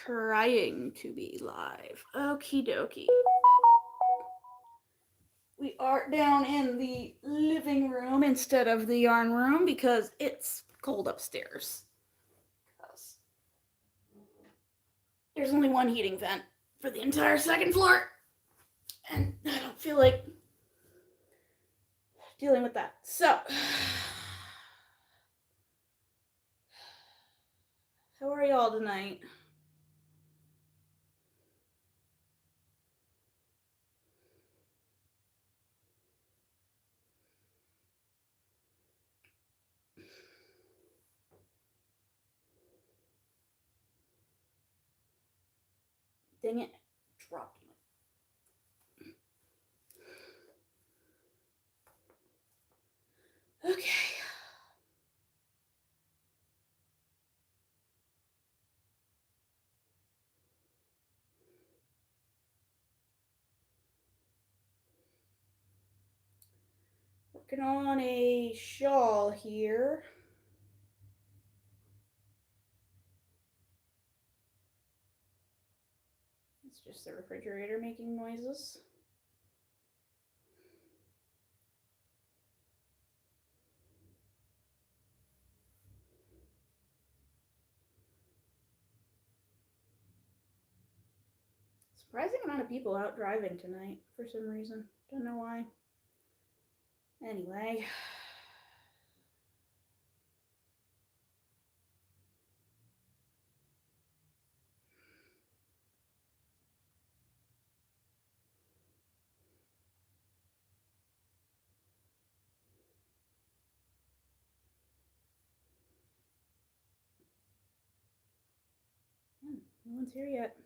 trying to be live. Okie dokie. We are down in the living room instead of the yarn room because it's cold upstairs. There's only one heating vent for the entire second floor, and I don't feel like dealing with that. So, how are y'all tonight? Dang it, dropped it. Okay. Working on a shawl here. It's just the refrigerator making noises. Surprising amount of people out driving tonight for some reason. Don't know why. Anyway. No one's here yet.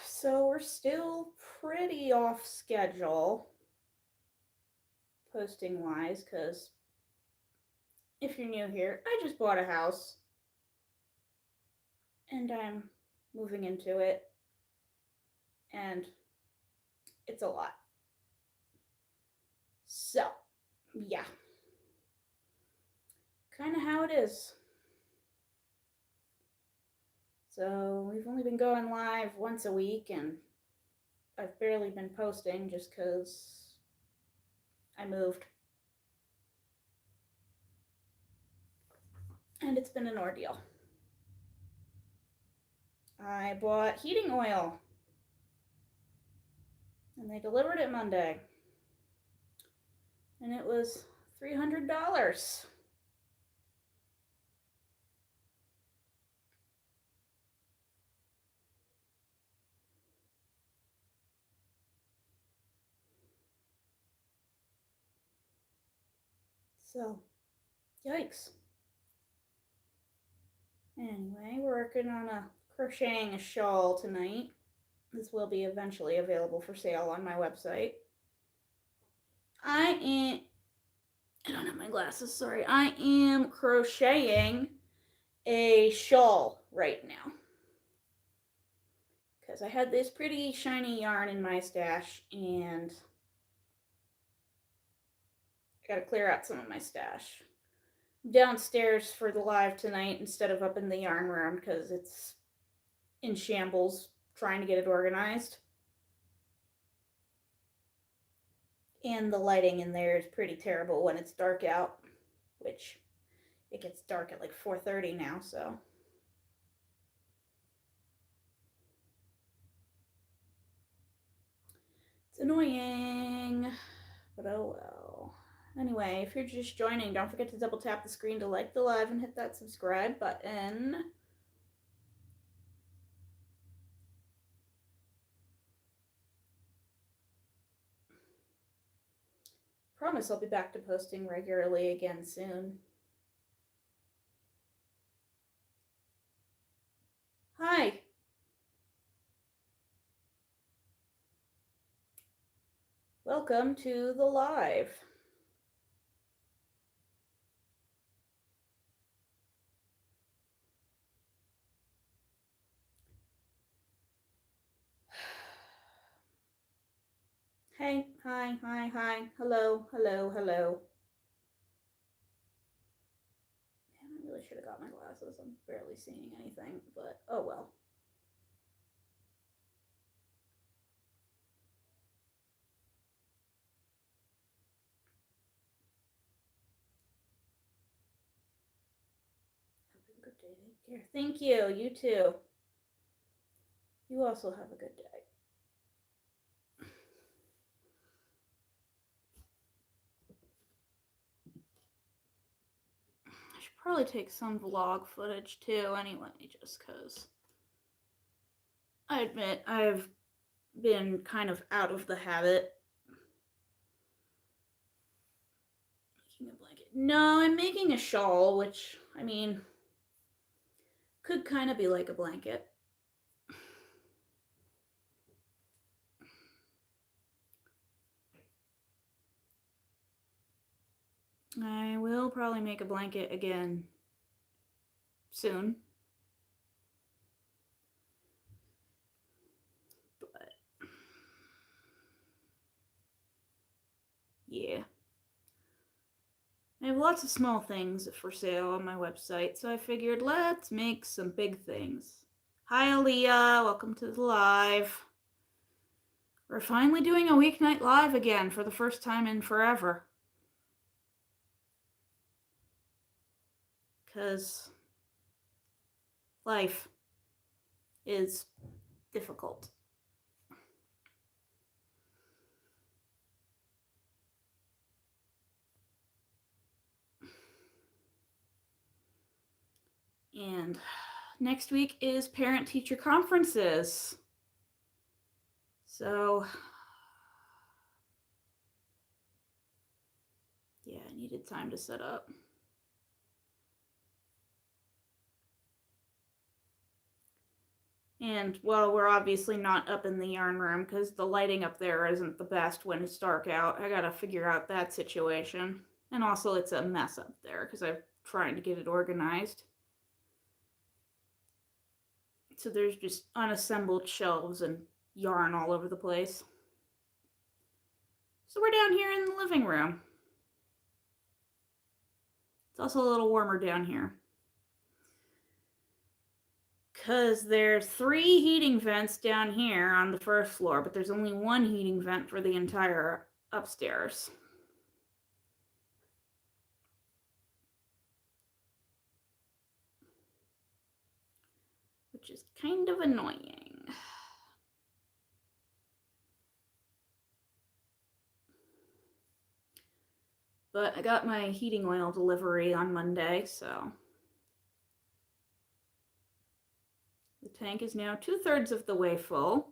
So we're still pretty off schedule posting wise, because if you're new here, I just bought a house and I'm moving into it, and it's a lot. So, yeah. Kind of how it is. So we've only been going live once a week, and I've barely been posting just because I moved. And it's been an ordeal. I bought heating oil, and they delivered it Monday. And it was $300. So, yikes. Anyway, we're working on crocheting a shawl tonight. This will be eventually available for sale on my website. I don't have my glasses, sorry. I am crocheting a shawl right now, because I had this pretty shiny yarn in my stash, and I gotta clear out some of my stash. I'm downstairs for the live tonight instead of up in the yarn room because it's in shambles trying to get it organized. And the lighting in there is pretty terrible when it's dark out, which it gets dark at like 4:30 now, so. It's annoying, but oh well. Anyway, if you're just joining, don't forget to double tap the screen to like the live and hit that subscribe button. Promise I'll be back to posting regularly again soon. Welcome to the live. Hey, hi, hello, hello, hello. Man, I really should have got my glasses. I'm barely seeing anything, but oh well. Have a good day. Take care. Thank you. You too. You also have a good day. I should probably take some vlog footage too, anyway, just because I admit I've been kind of out of the habit. Making a blanket. No, I'm making a shawl, which, I mean, could kind of be like a blanket. I will probably make a blanket again soon. But yeah. I have lots of small things for sale on my website, so I figured let's make some big things. Hi Aaliyah, welcome to the live. We're finally doing a weeknight live again for the first time in forever. Because life is difficult. And next week is parent-teacher conferences. So, yeah, I needed time to set up. And, well, we're obviously not up in the yarn room because the lighting up there isn't the best when it's dark out. I gotta figure out that situation. And also, it's a mess up there because I'm trying to get it organized. So there's just unassembled shelves and yarn all over the place. So we're down here in the living room. It's also a little warmer down here. Because there's 3 heating vents down here on the first floor, but there's only 1 heating vent for the entire upstairs. Which is kind of annoying. But I got my heating oil delivery on Monday, so the tank is now 2/3 of the way full.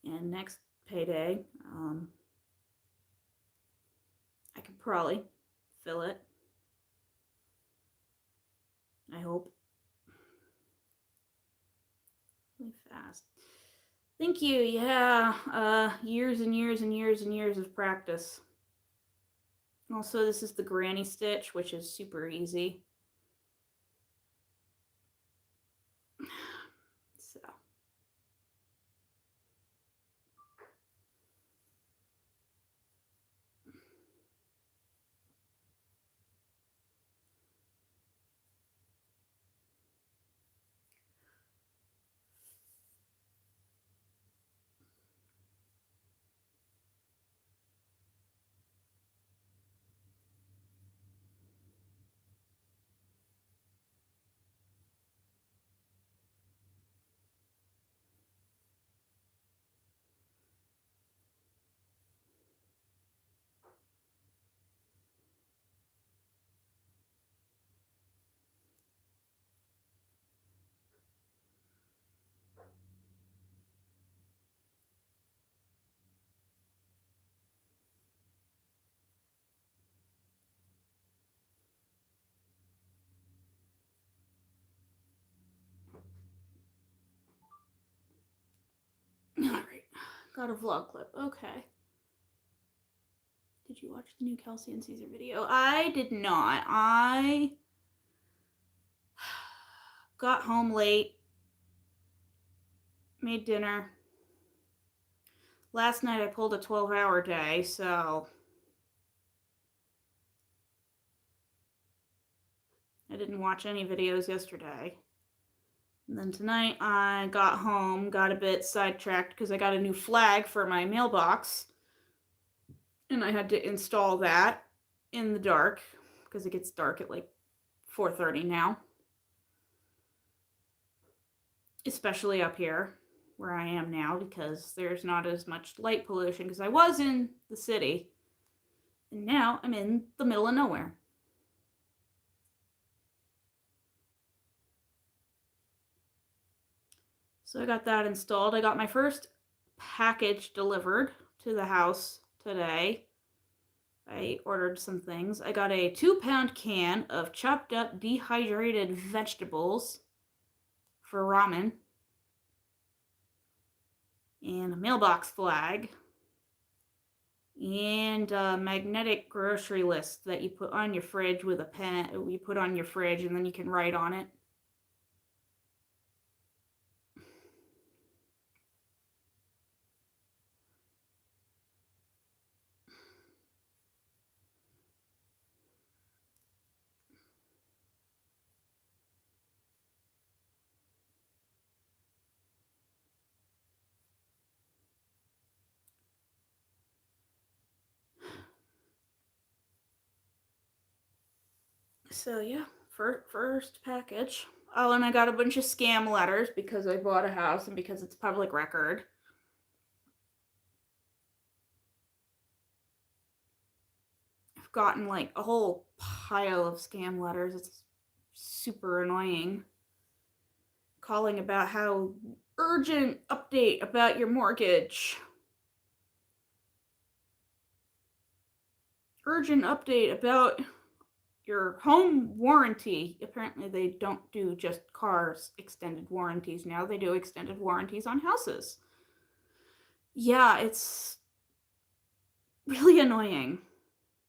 And next payday, I can probably fill it. I hope. Really fast. Thank you. Yeah, years and years and years and years of practice. Also, this is the granny stitch, which is super easy. So. All right. Got a vlog clip. Okay. Did you watch the new Kelsey and Caesar video? I did not. I got home late, made dinner. Last night I pulled a 12-hour day, so I didn't watch any videos yesterday. And then tonight I got home, got a bit sidetracked because I got a new flag for my mailbox. And I had to install that in the dark because it gets dark at like 4:30 now. Especially up here where I am now because there's not as much light pollution because I was in the city and now I'm in the middle of nowhere. So I got that installed. I got my first package delivered to the house today. I ordered some things. I got a 2-pound can of chopped up dehydrated vegetables for ramen. And a mailbox flag. And a magnetic grocery list that you put on your fridge with a pen. You put on your fridge and then you can write on it. So yeah, first package. Oh, and I got a bunch of scam letters because I bought a house and because it's public record. I've gotten like a whole pile of scam letters. It's super annoying. Calling about how urgent update about your mortgage. Urgent update about your home warranty. Apparently they don't do just cars extended warranties now. They do extended warranties on houses. Yeah, it's really annoying.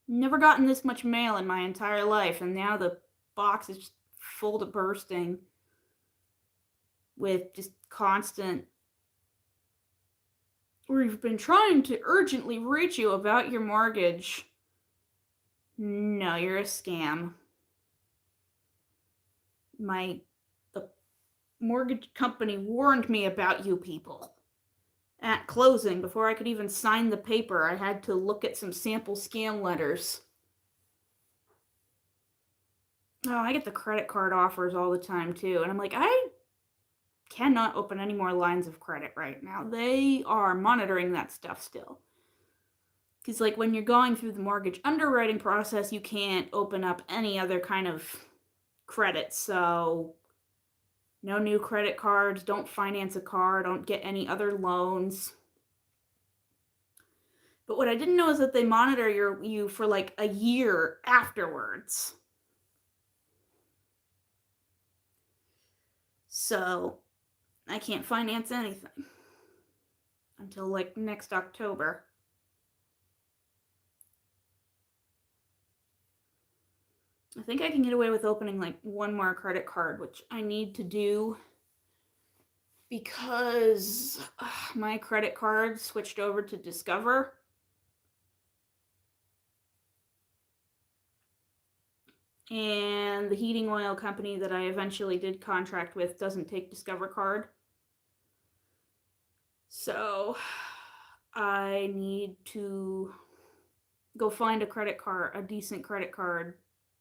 Never gotten this much mail in my entire life, and now the box is just full to bursting with just constant. We've been trying to urgently reach you about your mortgage. No, you're a scam. The mortgage company warned me about you people. At closing, before I could even sign the paper, I had to look at some sample scam letters. Oh, I get the credit card offers all the time too, and I'm like, I cannot open any more lines of credit right now. They are monitoring that stuff still. Because like when you're going through the mortgage underwriting process, you can't open up any other kind of credit. So no new credit cards, don't finance a car, don't get any other loans. But what I didn't know is that they monitor you for like a year afterwards. So I can't finance anything until like next October. I think I can get away with opening like one more credit card, which I need to do because my credit card switched over to Discover. And the heating oil company that I eventually did contract with doesn't take Discover card. So I need to go find a decent credit card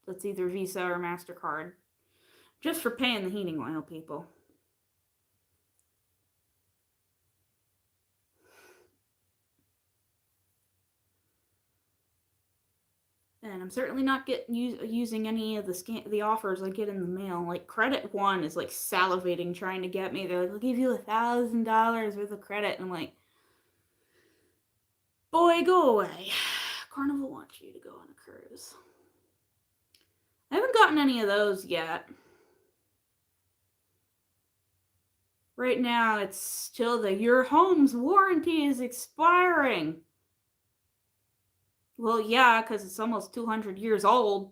that's either Visa or MasterCard, just for paying the heating oil people. And I'm certainly not using any of the offers I get in the mail. Like Credit One is like salivating trying to get me. They're like, "We'll give you $1,000 worth of credit," and I'm like, "Boy, go away! Carnival wants you to go on a cruise." I haven't gotten any of those yet. Right now, it's still your home's warranty is expiring. Well, yeah, because it's almost 200 years old.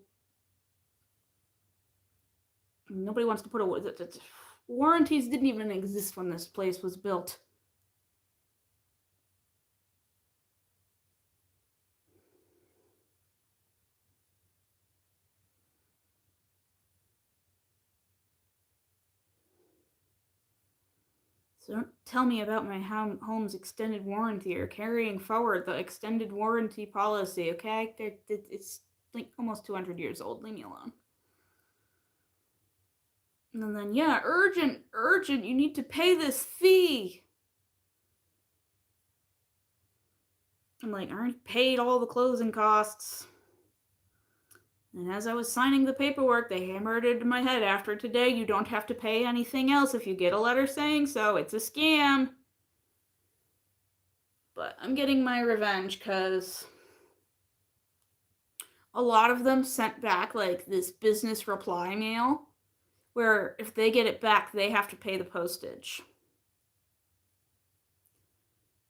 Nobody wants to put a warranties didn't even exist when this place was built. So don't tell me about my home's extended warranty or carrying forward the extended warranty policy, okay? It's like almost 200 years old. Leave me alone. And then, yeah, urgent, you need to pay this fee. I'm like, I already paid all the closing costs. And as I was signing the paperwork, they hammered it in my head, after today, you don't have to pay anything else if you get a letter saying so. It's a scam. But I'm getting my revenge because a lot of them sent back like this business reply mail where if they get it back, they have to pay the postage.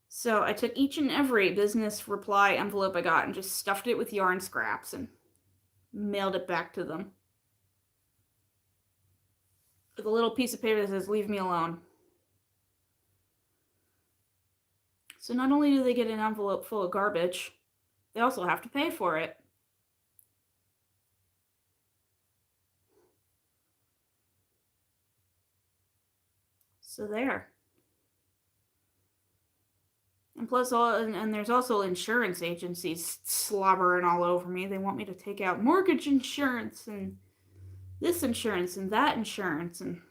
So I took each and every business reply envelope I got and just stuffed it with yarn scraps and mailed it back to them. With a little piece of paper that says, leave me alone. So not only do they get an envelope full of garbage, they also have to pay for it. So there. And plus, and there's also insurance agencies slobbering all over me. They want me to take out mortgage insurance and this insurance and that insurance, and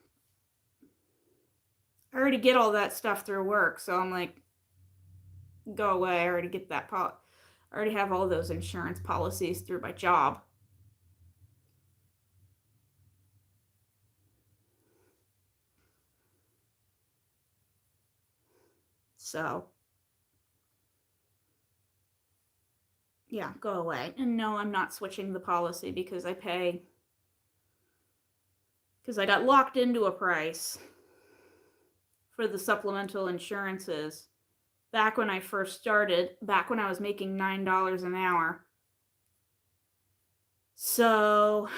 I already get all that stuff through work. So I'm like, go away. I already get that. I already have all those insurance policies through my job. So yeah, go away. And no, I'm not switching the policy because I got locked into a price for the supplemental insurances back when I first started, back when I was making $9 an hour. So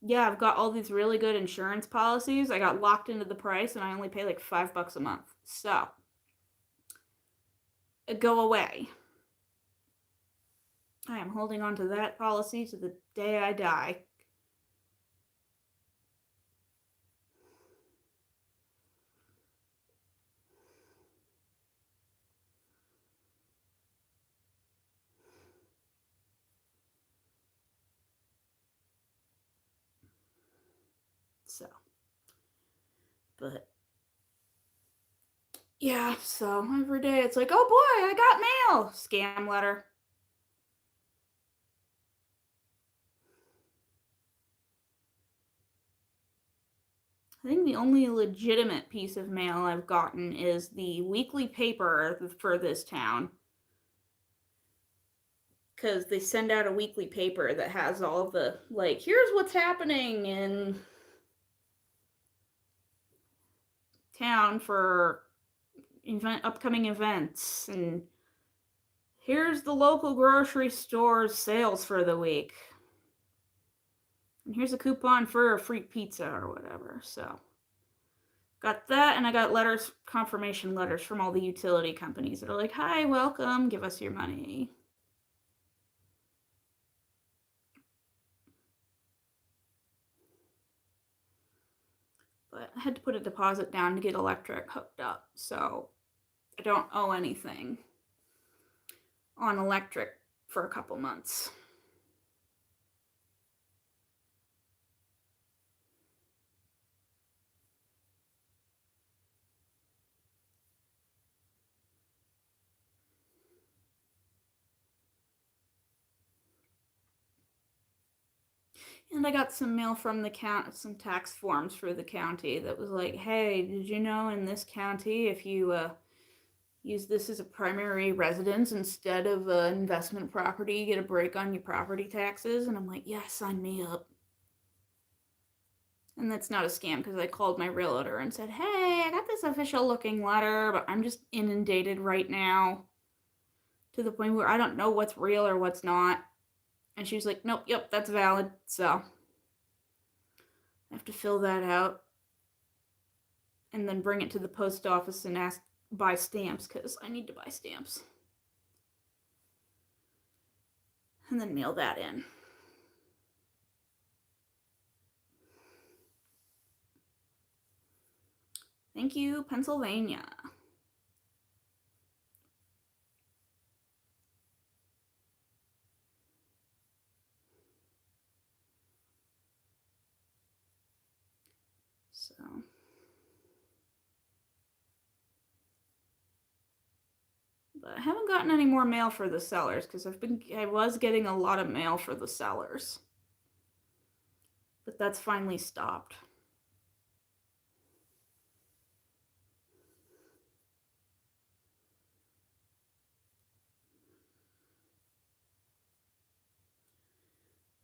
yeah, I've got all these really good insurance policies. I got locked into the price and I only pay like $5 a month. So go away. I am holding on to that policy to the day I die. So, but yeah, so every day it's like, oh boy, I got mail. Scam letter. I think the only legitimate piece of mail I've gotten is the weekly paper for this town. Because they send out a weekly paper that has all the, like, here's what's happening in town for upcoming events, and here's the local grocery store's sales for the week, and here's a coupon for a free pizza or whatever. So got that, and I got confirmation letters from all the utility companies that are like, hi, welcome, give us your money. But I had to put a deposit down to get electric hooked up, so I don't owe anything on electric for a couple months. And I got some mail from the county, some tax forms for the county that was like, hey, did you know in this county, if you use this as a primary residence instead of an investment property, you get a break on your property taxes? And I'm like, yeah, sign me up. And that's not a scam because I called my realtor and said, hey, I got this official looking letter, but I'm just inundated right now to the point where I don't know what's real or what's not. And she was like, nope, yep, that's valid. So I have to fill that out and then bring it to the post office and buy stamps because I need to buy stamps. And then mail that in. Thank you, Pennsylvania. So, but I haven't gotten any more mail for the sellers because I was getting a lot of mail for the sellers. But that's finally stopped.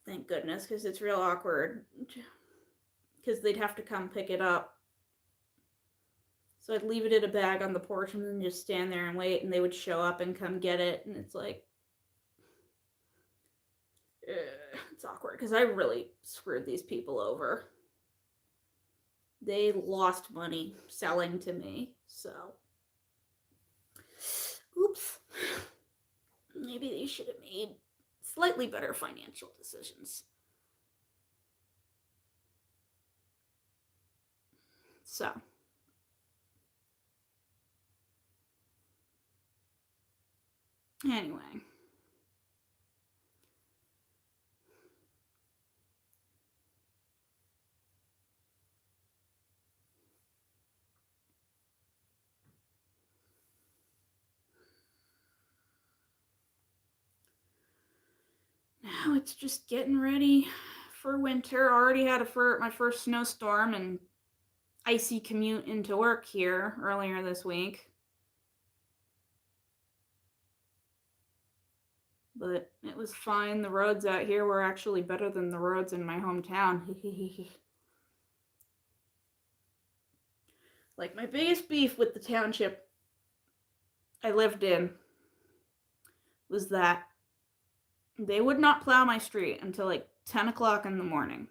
Thank goodness, because it's real awkward. Because they'd have to come pick it up. So I'd leave it in a bag on the porch and then just stand there and wait, and they would show up and come get it, and it's like, it's awkward because I really screwed these people over. They lost money selling to me, so oops. Maybe they should have made slightly better financial decisions. So anyway, now it's just getting ready for winter. I already had my first snowstorm and icy commute into work here earlier this week. But it was fine. The roads out here were actually better than the roads in my hometown. Like, my biggest beef with the township I lived in was that they would not plow my street until like 10 o'clock in the morning.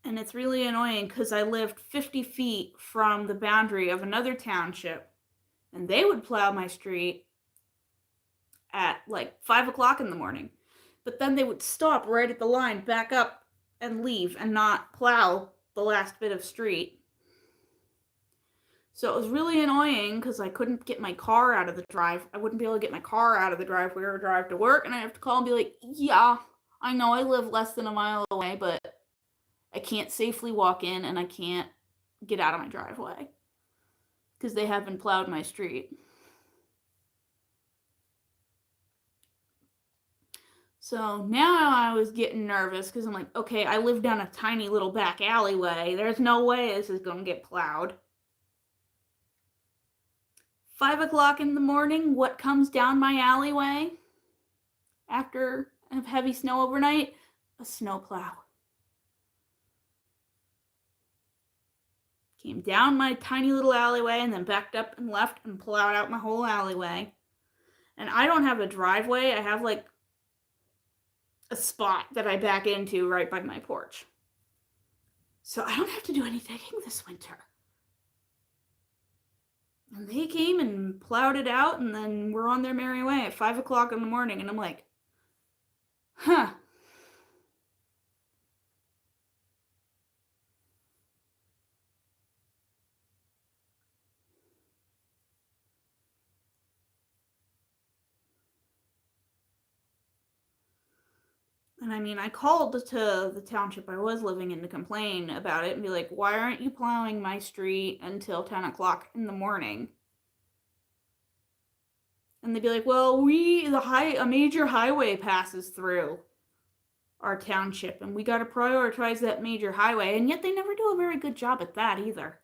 And it's really annoying because I lived 50 feet from the boundary of another township, and they would plow my street at like 5 o'clock in the morning. But then they would stop right at the line, back up, and leave, and not plow the last bit of street. So it was really annoying because I couldn't get my car out of the drive. I wouldn't be able to get my car out of the driveway or drive to work, and I have to call and be like, yeah, I know I live less than a mile away, but I can't safely walk in and I can't get out of my driveway because they haven't plowed my street. So now I was getting nervous because I'm like, okay, I live down a tiny little back alleyway. There's no way this is going to get plowed. 5 o'clock in the morning, what comes down my alleyway after a heavy snow overnight? A snowplow. Came down my tiny little alleyway and then backed up and left and plowed out my whole alleyway. And I don't have a driveway. I have like a spot that I back into right by my porch. So I don't have to do any digging this winter. And they came and plowed it out, and then we're on their merry way at 5 o'clock in the morning. And I'm like, huh. And I mean, I called to the township I was living in to complain about it and be like, why aren't you plowing my street until 10 o'clock in the morning? And they'd be like, well, a major highway passes through our township, and we got to prioritize that major highway. And yet they never do a very good job at that either.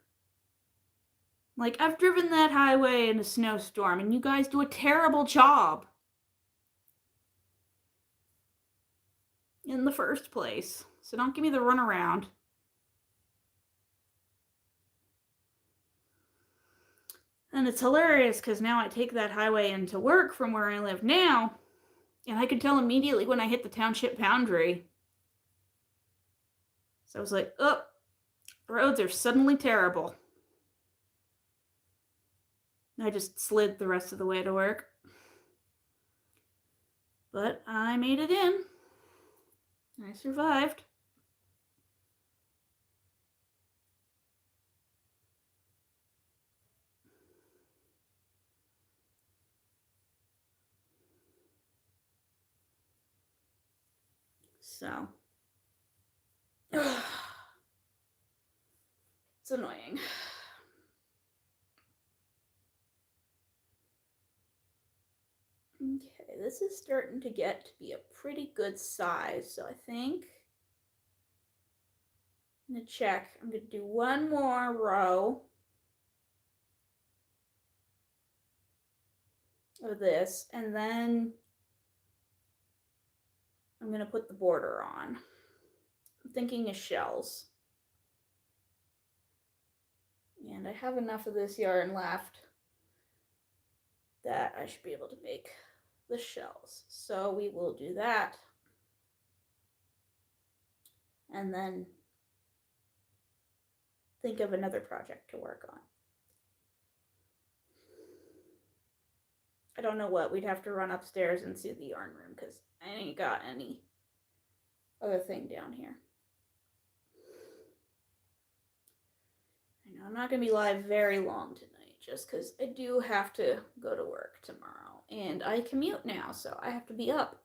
Like, I've driven that highway in a snowstorm, and you guys do a terrible job. in the first place. So don't give me the runaround. And it's hilarious because now I take that highway into work from where I live now, and I can tell immediately when I hit the township boundary. So I was like, oh, roads are suddenly terrible. I just slid the rest of the way to work. But I made it in. I survived. So, it's annoying. Okay, this is starting to get to be a pretty good size, so I think I'm gonna check. I'm gonna do one more row of this, and then I'm gonna put the border on. I'm thinking of shells. And I have enough of this yarn left that I should be able to make the shells. So we will do that. And then think of another project to work on. I don't know what. We'd have to run upstairs and see the yarn room because I ain't got any other thing down here. I know I'm not going to be live very long tonight just because I do have to go to work tomorrow. And I commute now, so I have to be up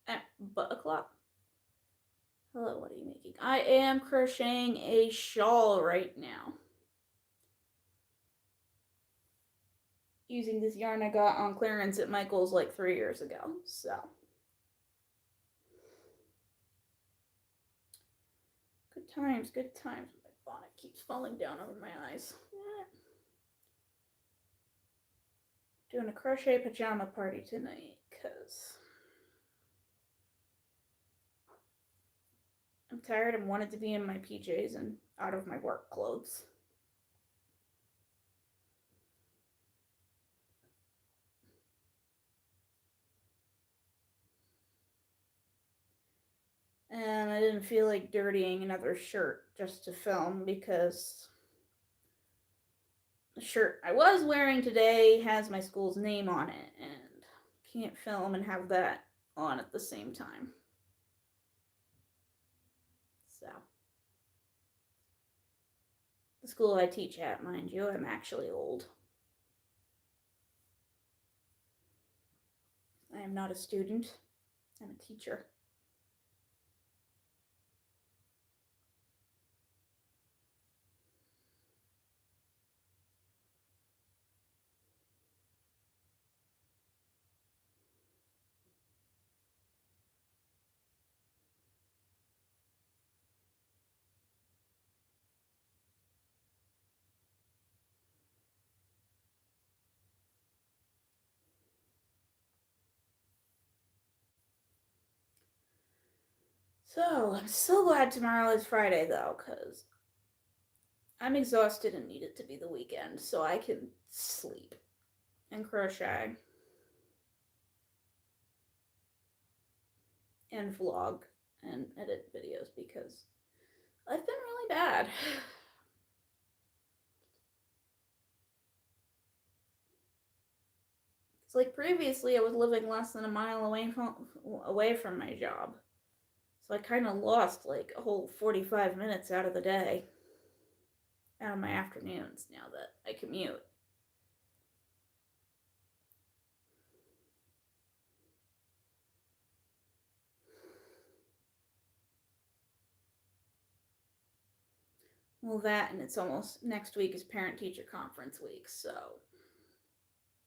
at butt o'clock. Hello, what are you making? I am crocheting a shawl right now. Using this yarn I got on clearance at Michael's like 3 years ago, so. Good times, good times. My bonnet keeps falling down over my eyes. Doing a crochet pajama party tonight, because I'm tired and wanted to be in my PJs and out of my work clothes. And I didn't feel like dirtying another shirt just to film because the shirt I was wearing today has my school's name on it and can't film and have that on at the same time. So, the school I teach at, mind you, I'm actually old. I am not a student, I'm a teacher. So, I'm so glad tomorrow is Friday though, because I'm exhausted and need it to be the weekend so I can sleep and crochet and vlog and edit videos because I've been really bad. It's like previously I was living less than a mile away from my job. So I kind of lost like a whole 45 minutes out of the day, out of my afternoons now that I commute. Well, that and it's almost next week is parent teacher conference week, so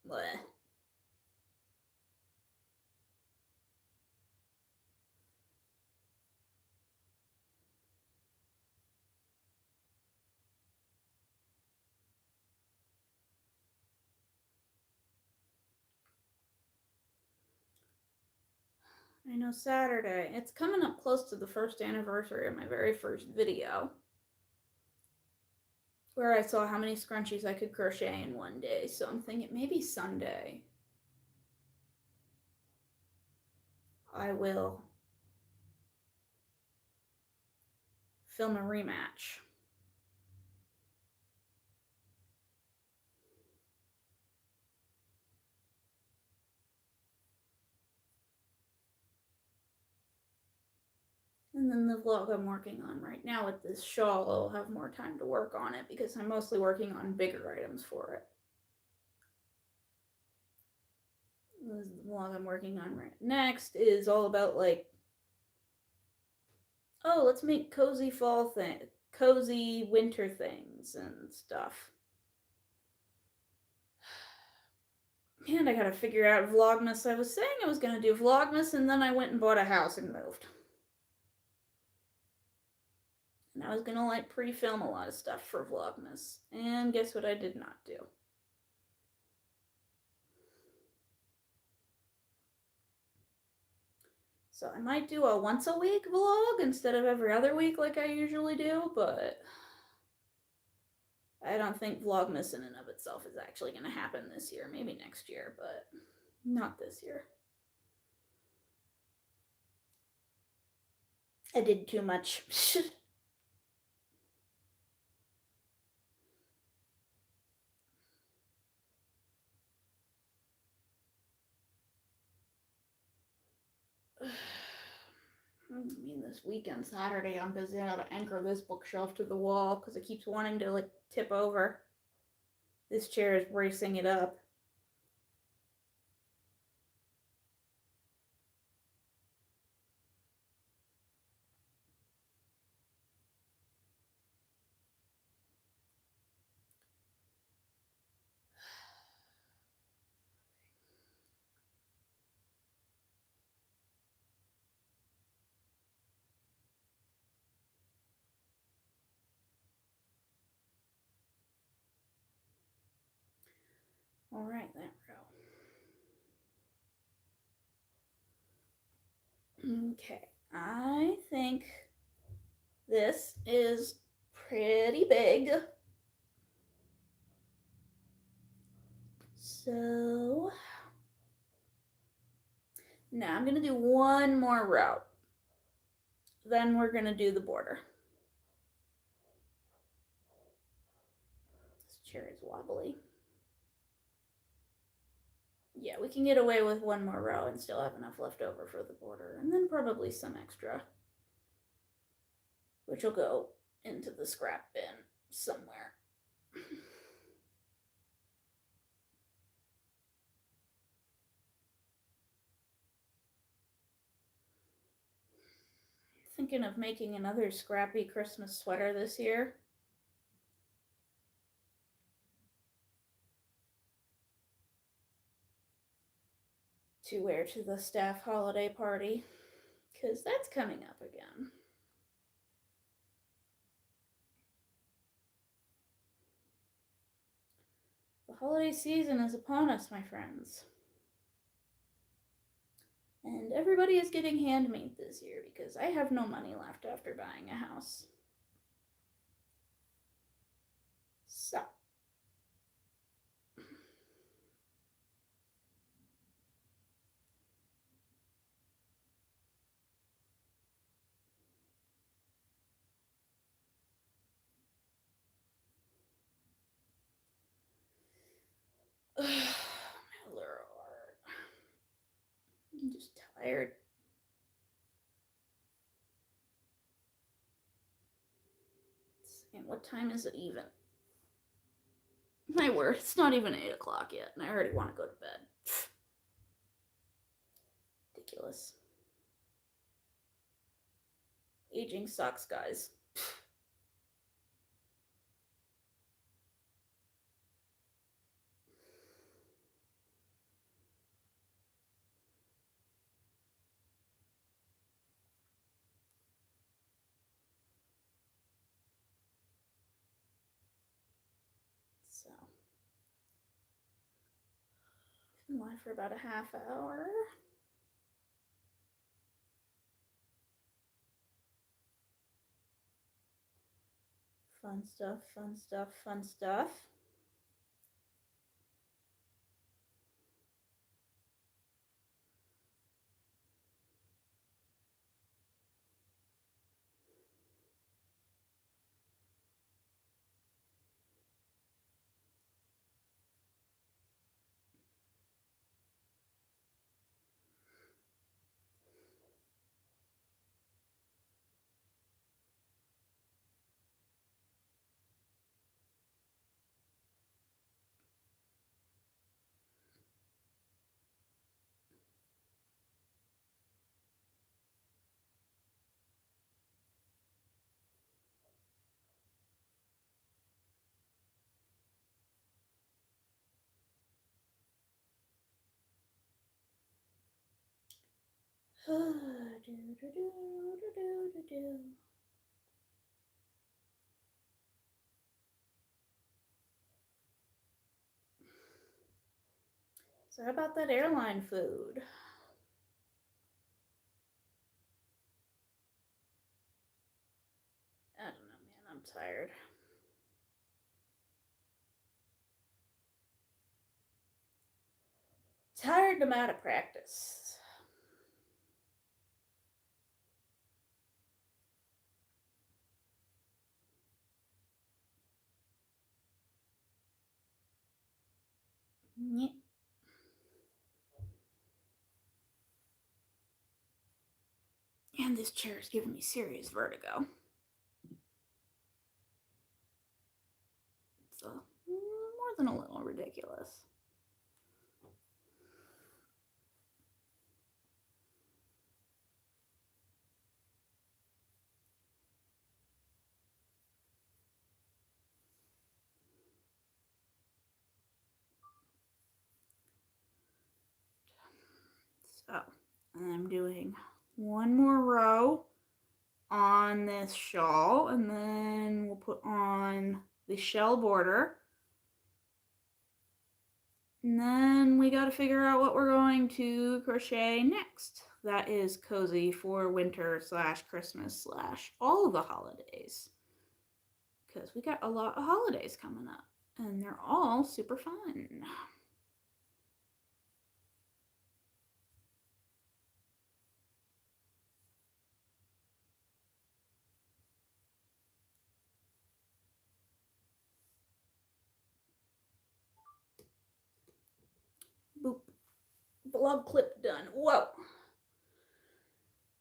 bleh. I know, Saturday. It's coming up close to the first anniversary of my very first video, where I saw how many scrunchies I could crochet in one day, so I'm thinking maybe Sunday I will film a rematch. And then the vlog I'm working on right now with this shawl, I'll have more time to work on it because I'm mostly working on bigger items for it. This is the vlog I'm working on right next is all about like, oh, let's make cozy cozy winter things and stuff. And I gotta figure out Vlogmas. I was saying I was gonna do Vlogmas, and then I went and bought a house and moved. And I was gonna like pre-film a lot of stuff for Vlogmas. And guess what I did not do? So I might do a once a week vlog instead of every other week like I usually do, but I don't think Vlogmas in and of itself is actually going to happen this year. Maybe next year, but not this year. I did too much. I mean, this weekend, Saturday, I'm busy how to anchor this bookshelf to the wall because it keeps wanting to like tip over. This chair is bracing it up. All right, that row. Okay, I think this is pretty big. So now I'm gonna do one more row. Then we're gonna do the border. This chair is wobbly. Yeah, we can get away with one more row and still have enough left over for the border, and then probably some extra, which will go into the scrap bin somewhere. Thinking of making another scrappy Christmas sweater this year. To wear to the staff holiday party, because that's coming up again. The holiday season is upon us, my friends. And everybody is getting handmade this year because I have no money left after buying a house. So. My little heart. I'm just tired. And what time is it even? My word, it's not even 8 o'clock yet, and I already want to go to bed. Ridiculous. Aging sucks, guys. So, I'm live for about a half hour. Fun stuff, fun stuff, fun stuff. So how about that airline food? I don't know, man. I'm tired. Tired and I'm out of practice. Yeah. And this chair is giving me serious vertigo. It's more than a little ridiculous. So, I'm doing one more row on this shawl, and then we'll put on the shell border. And then we got to figure out what we're going to crochet next. That is cozy for winter / Christmas / all of the holidays. Because we got a lot of holidays coming up, and they're all super fun. Boop. Blog clip done. Whoa.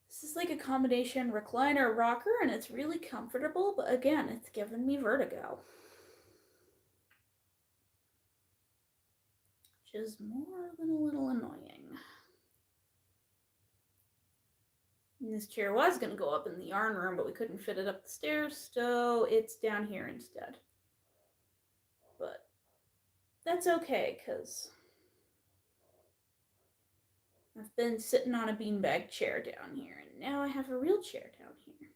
This is like a combination recliner rocker, and it's really comfortable, but again, it's giving me vertigo. Which is more than a little annoying. And this chair was going to go up in the yarn room, but we couldn't fit it up the stairs, so it's down here instead. But that's okay, because I've been sitting on a beanbag chair down here, and now I have a real chair down here.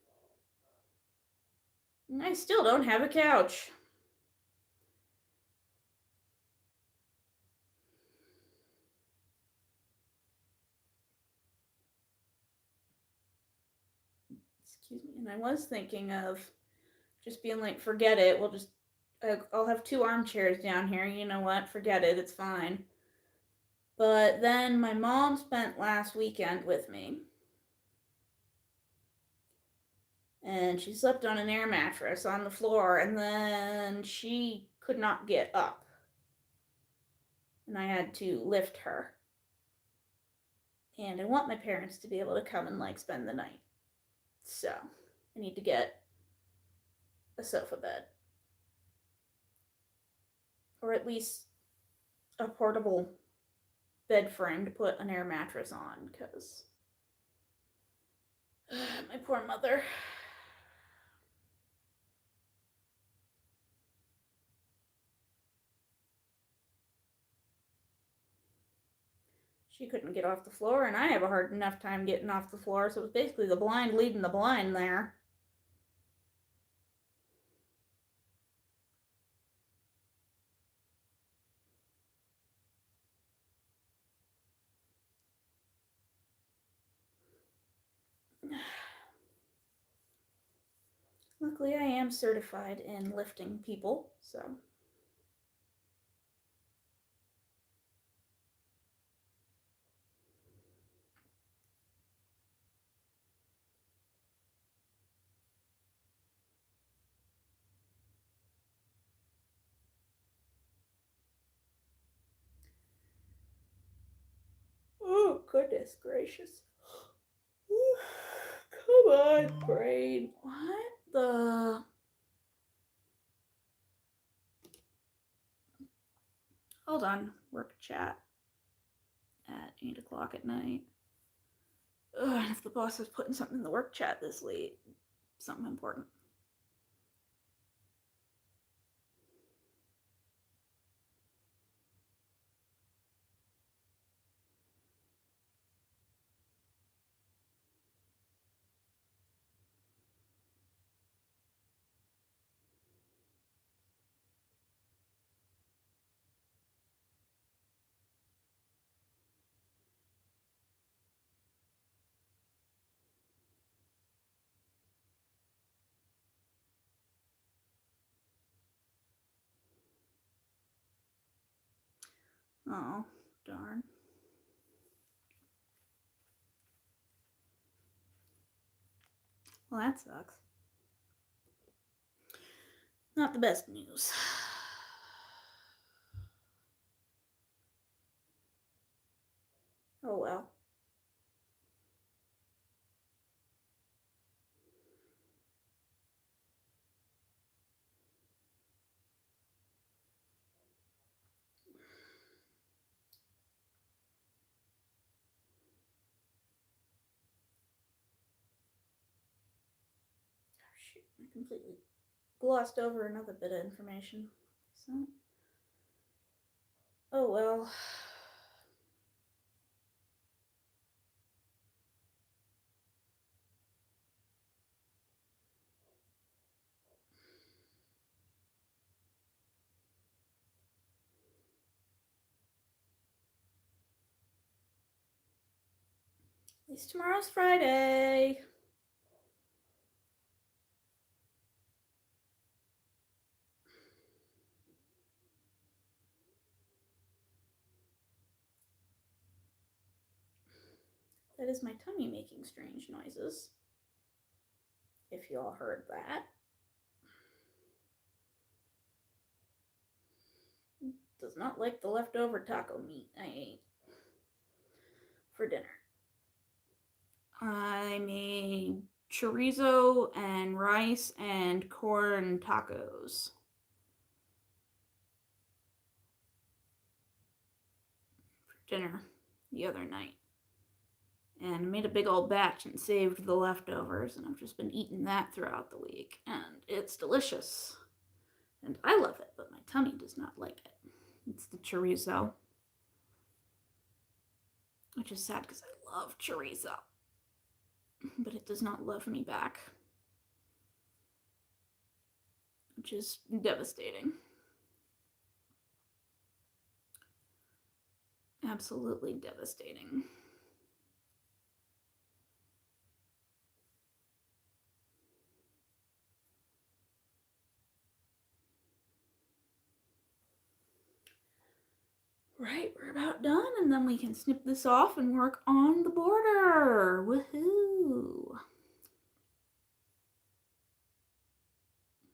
And I still don't have a couch. Excuse me. And I was thinking of just being like, forget it. I'll have 2 armchairs down here. You know what? Forget it. It's fine. But then my mom spent last weekend with me. And she slept on an air mattress on the floor, and then she could not get up. And I had to lift her. And I want my parents to be able to come and like spend the night. So I need to get a sofa bed. Or at least a portable bed frame to put an air mattress on, because my poor mother. She couldn't get off the floor, and I have a hard enough time getting off the floor, so it was basically the blind leading the blind there. technically I am certified in lifting people, so. Oh, goodness gracious. Come on, brain. What the? Hold on. Work chat at 8 o'clock at night. Ugh, if the boss is putting something in the work chat this late, something important. Oh, darn. Well, that sucks. Not the best news. Oh well. Oh, shoot, I completely glossed over another bit of information. So, oh well. At least tomorrow's Friday. That is my tummy making strange noises. If you all heard that. Does not like the leftover taco meat I ate for dinner. I made chorizo and rice and corn tacos for dinner the other night. And made a big old batch and saved the leftovers, and I've just been eating that throughout the week, and it's delicious. And I love it, but my tummy does not like it. It's the chorizo, which is sad because I love chorizo, but it does not love me back, which is devastating. Absolutely devastating. Right, we're about done, and then we can snip this off and work on the border. Woohoo!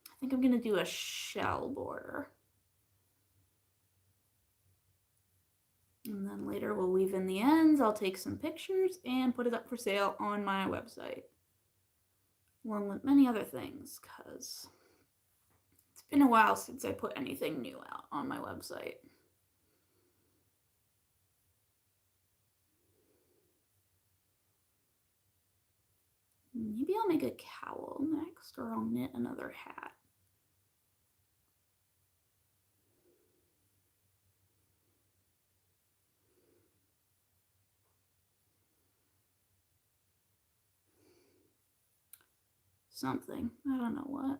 I think I'm gonna do a shell border. And then later we'll weave in the ends. I'll take some pictures and put it up for sale on my website, along with many other things, because it's been a while since I put anything new out on my website. Maybe I'll make a cowl next, or I'll knit another hat. Something. I don't know what.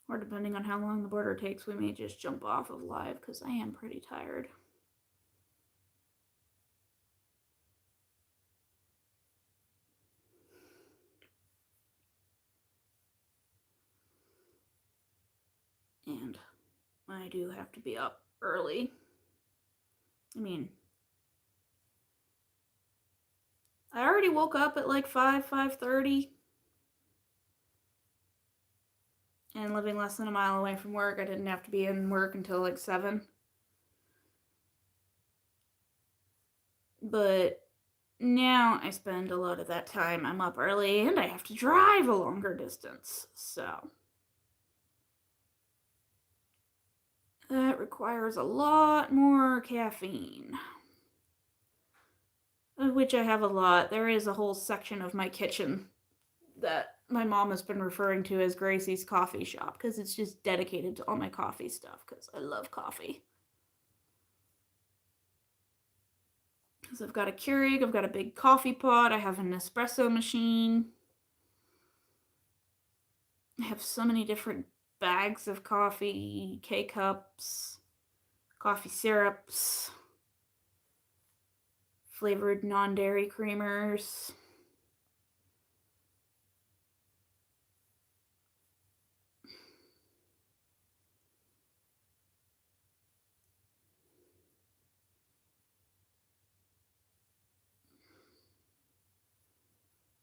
Or depending on how long the border takes, we may just jump off of live because I am pretty tired. And I do have to be up early. I mean, I already woke up at like 5:30. And living less than a mile away from work, I didn't have to be in work until like 7. But now I spend a lot of that time, I'm up early and I have to drive a longer distance. So that requires a lot more caffeine, of which I have a lot. There is a whole section of my kitchen that my mom has been referring to as Gracie's coffee shop because it's just dedicated to all my coffee stuff because I love coffee. Because I've got a Keurig, I've got a big coffee pot, I have an espresso machine. I have so many different bags of coffee, K-cups, coffee syrups, flavored non-dairy creamers.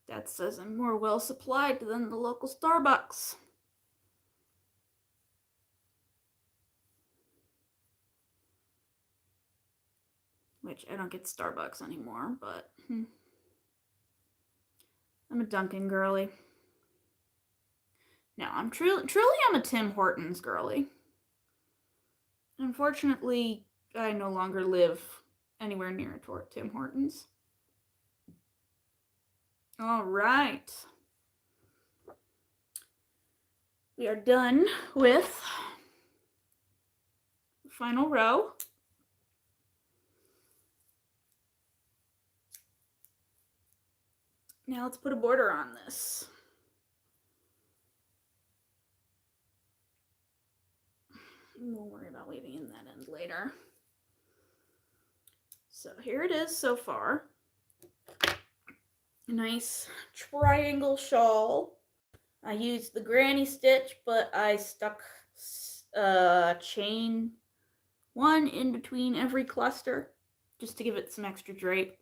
That says I'm more well supplied than the local Starbucks. Which I don't get Starbucks anymore, but I'm a Dunkin' girly. No, I'm truly I'm a Tim Hortons girly. Unfortunately, I no longer live anywhere near Tim Hortons. All right. We are done with the final row. Now let's put a border on this. We'll worry about weaving in that end later. So here it is so far. A nice triangle shawl. I used the granny stitch, but I stuck chain one in between every cluster just to give it some extra drape.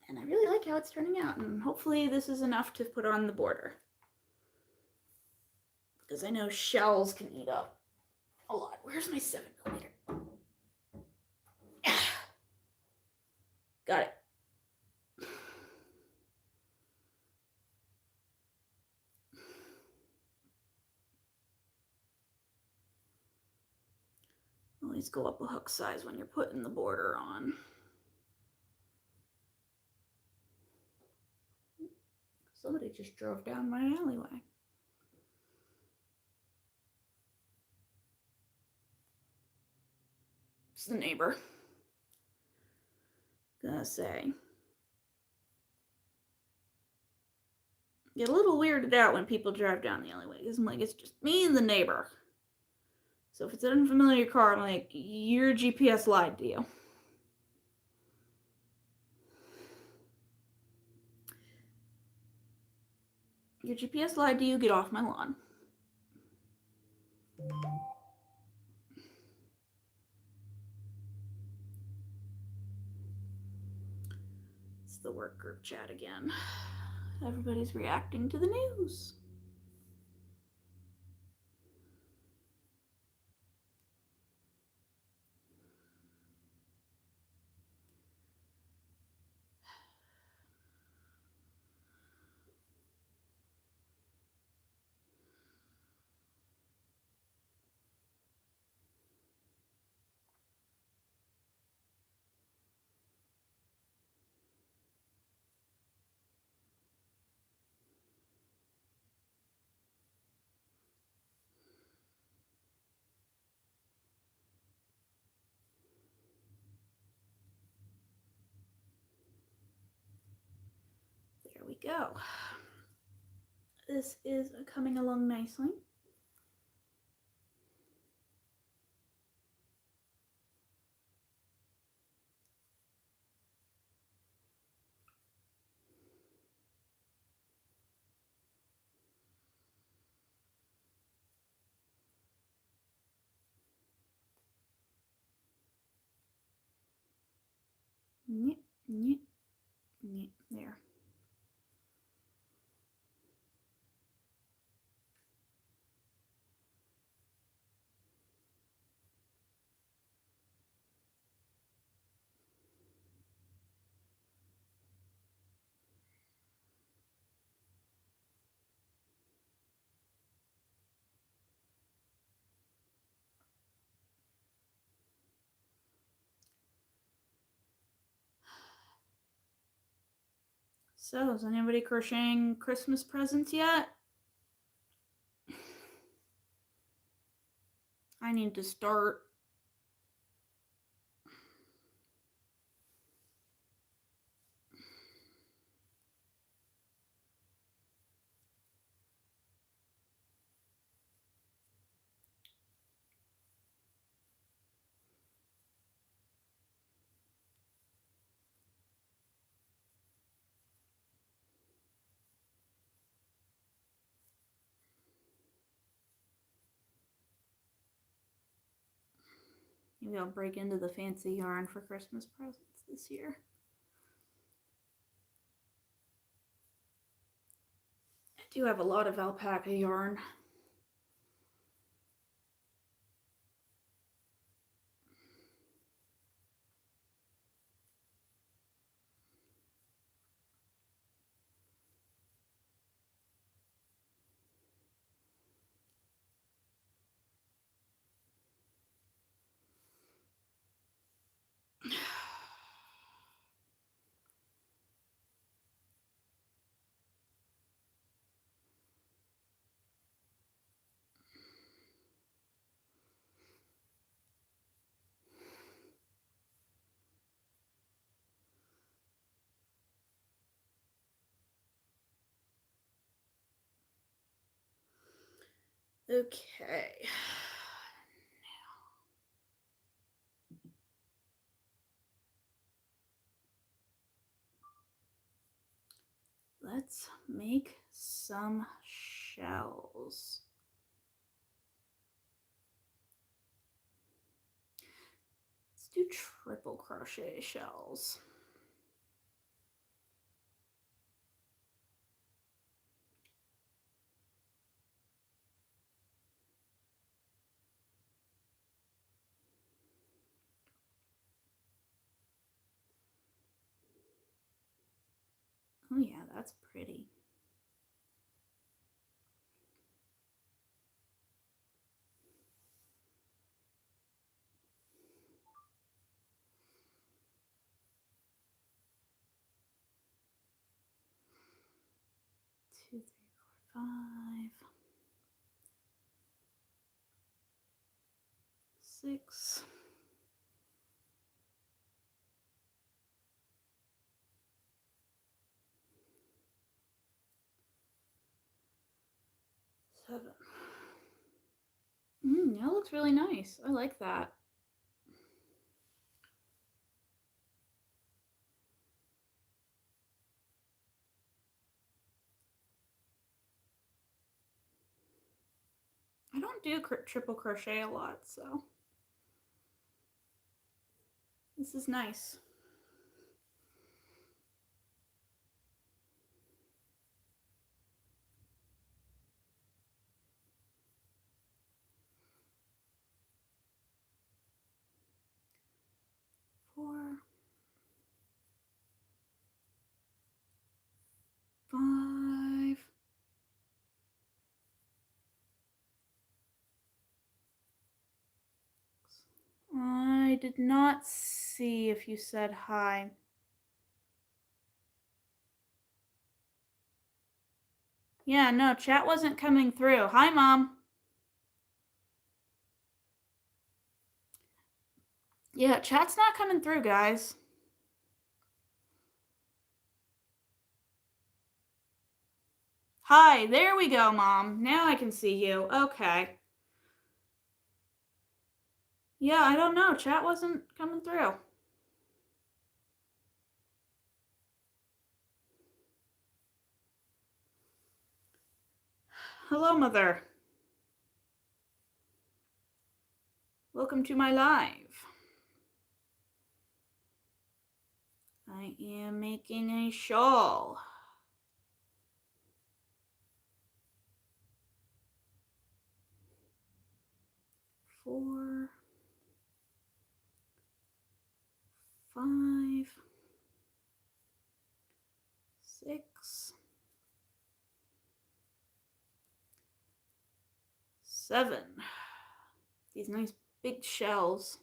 And I really like how it's turning out, and hopefully this is enough to put on the border. Because I know shells can eat up a lot. Where's my 7mm? Got it. Always go up a hook size when you're putting the border on. Somebody just drove down my alleyway. It's the neighbor. Gonna say. Get a little weirded out when people drive down the alleyway because I'm like, it's just me and the neighbor. So if it's an unfamiliar car, I'm like, your GPS lied to you. Your GPS lied to you, get off my lawn. It's the work group chat again. Everybody's reacting to the news. There we go. This is coming along nicely. There. So, is anybody crocheting Christmas presents yet? I need to start. Maybe I'll break into the fancy yarn for Christmas presents this year. I do have a lot of alpaca yarn. Okay. Let's make some shells. Let's do triple crochet shells. Oh yeah, that's pretty. Two, three, four, five, 6. 7. That looks really nice. I like that. I don't do triple crochet a lot, so this is nice. Four, 5. I did not see if you said hi. Yeah, no, chat wasn't coming through. Hi, Mom. Yeah, chat's not coming through, guys. Hi, there we go, Mom. Now I can see you. Okay. Yeah, I don't know. Chat wasn't coming through. Hello, Mother. Welcome to my live. I am making a shawl. Four, 5, 6, 7. These nice big shells.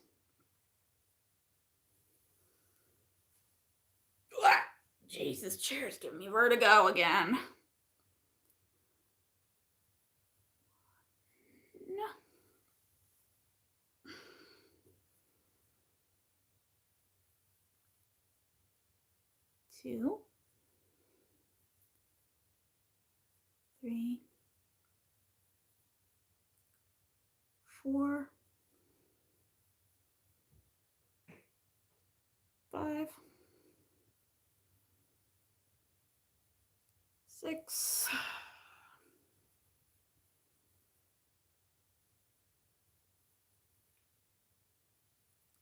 Jeez, this chair's giving me vertigo again. No. 2, 3, 4, 5, 6,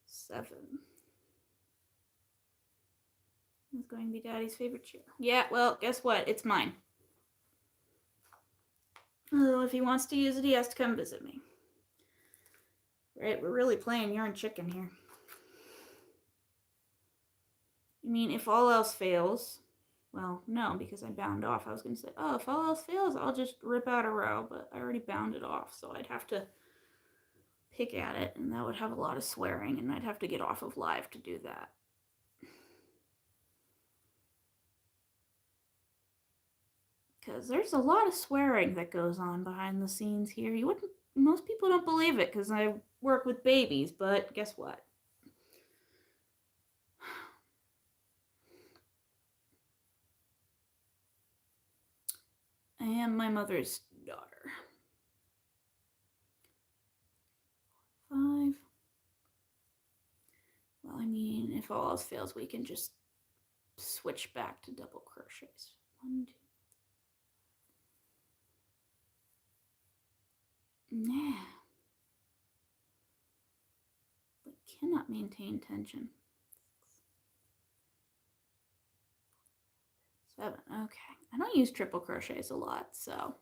7. It's going to be Daddy's favorite chair. Yeah, well, guess what? It's mine. Oh, if he wants to use it, he has to come visit me. Right, we're really playing yarn chicken here. I mean, if all else fails, well, no, because I bound off. I was going to say, oh, if all else fails, I'll just rip out a row, but I already bound it off, so I'd have to pick at it, and that would have a lot of swearing, and I'd have to get off of live to do that. Because there's a lot of swearing that goes on behind the scenes here. Most people don't believe it because I work with babies, but guess what? I am my mother's daughter. 5. Well, I mean, if all else fails, we can just switch back to double crochets. 1, 2. Nah. But cannot maintain tension. 7. Okay. I don't use triple crochets a lot, so.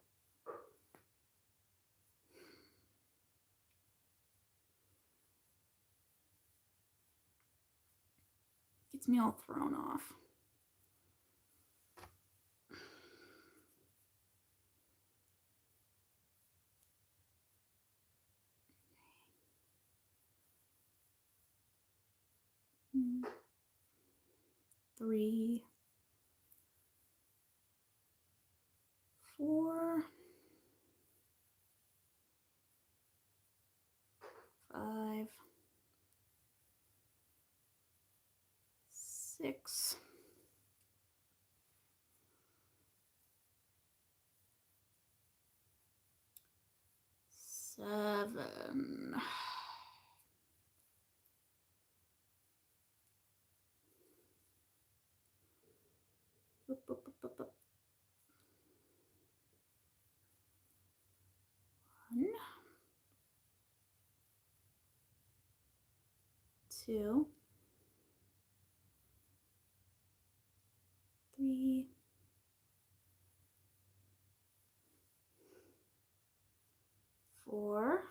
Gets me all thrown off. Three, 4, 5, 6, 7. Boop, boop, boop, boop, boop. 1, 2, 3, 4,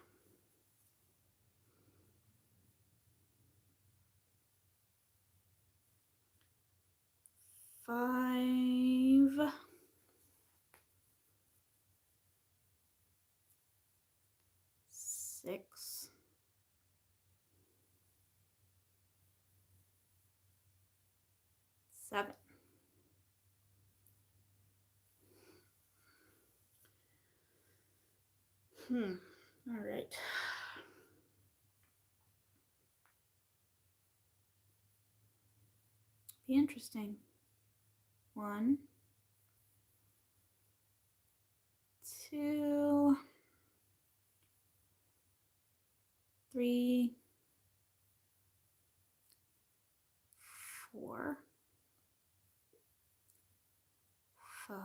5, 6, 7. All right. Be interesting. 1, 2, 3, 4, 5,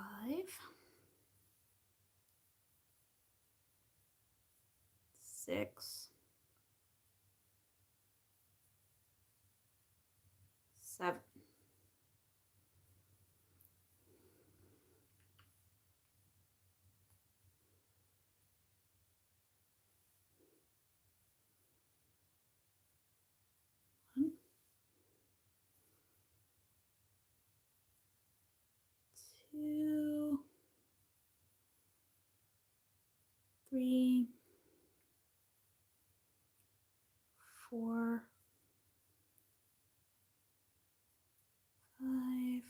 6, 7. 2, 3, 4, 5,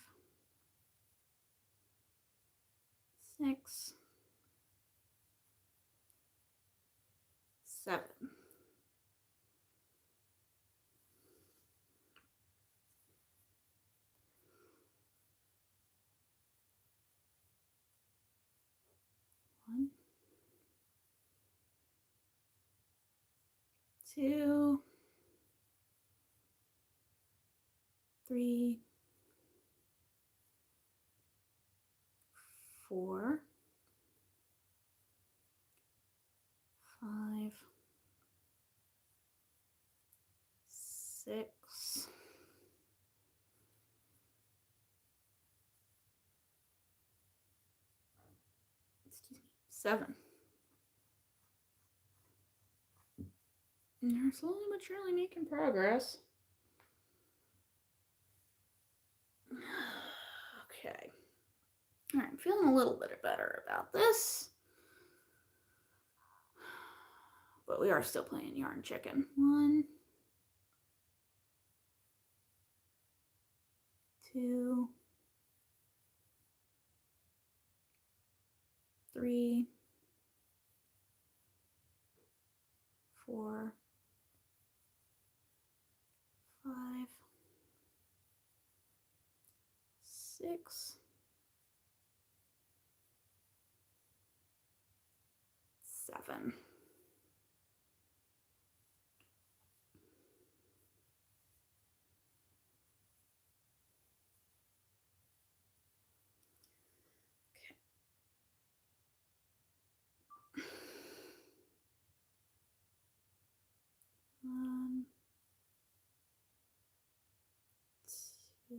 6, 7. One, 2, 3, 4, 5, 6, 7. And you're slowly but surely making progress. Okay. All right, I'm feeling a little bit better about this. But we are still playing yarn chicken. 1, 2, 3, 4, 5, 6, 7. Okay. 1, 2,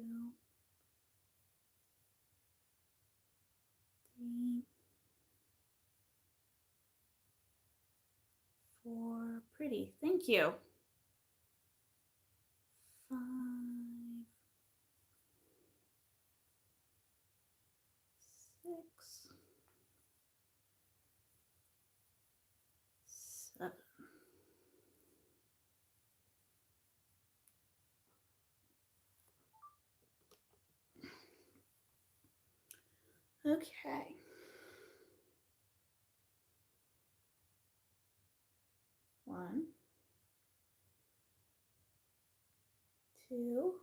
3, 4. Pretty. Thank you. 5, 6, 7. Okay. 1, 2,